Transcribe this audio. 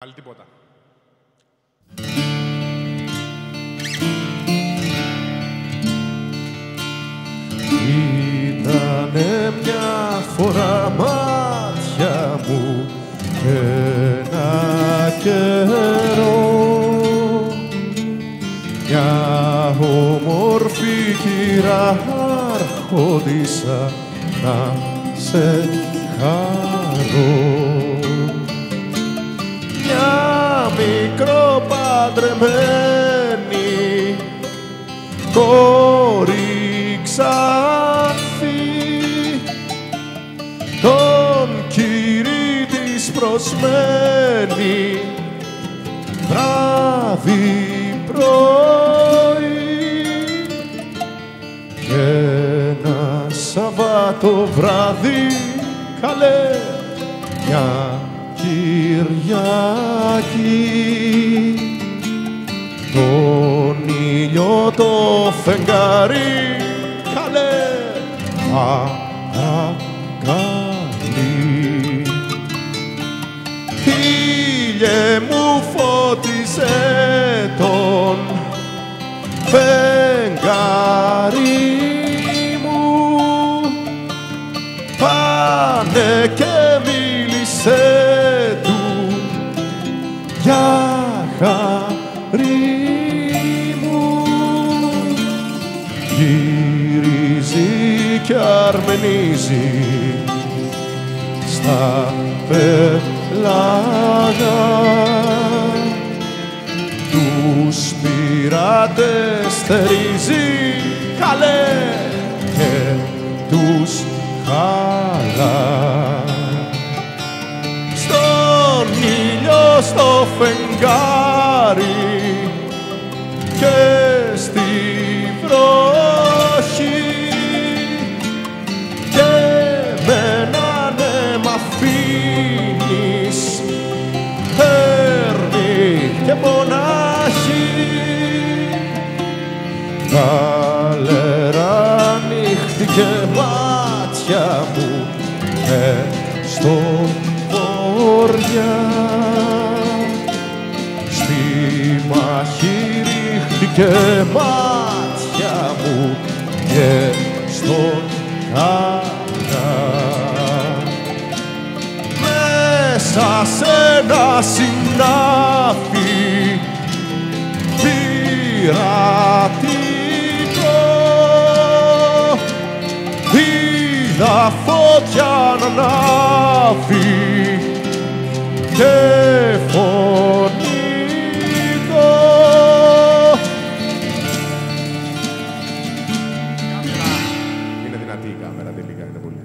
Άλλη τίποτα. Ήτανε μια φορά μάτια μου ένα καιρό μια όμορφη κυρά αρχόντισσα να σε χαρώ. Μια μικροπαντρεμένη κόρη ξανθή τον κύρι της προσμένει βράδυ πρωί και ένα Σαββάτο βράδυ καλέ μια Κυριακή τον ήλιο το φεγγάρι καλέ παρακαλεί. Ήλιε μου φώτισε τον φεγγάρι μου πάνε και μίλησε του για χάρη μου. Γυρίζει κι αρμενίζει στα πέλαγα τους πειρατές στερίζει καλέ και τους χαλά. Στον ήλιο στο φεγγάρι και στη βροχή και μένα ναι μ' αφήνεις παίρνει και μονάχη. Καλέρα ανοίχθηκε μάτια μου στο βοριά στη μάχη ρίχτηκε μάτια μου και στον καρά. Μέσα σε ένα συνάφι πειρατικό είδα φωτιά να ανάβει και φωνικό. Είναι δυνατή η κάμερα τελικά, είναι πολύ.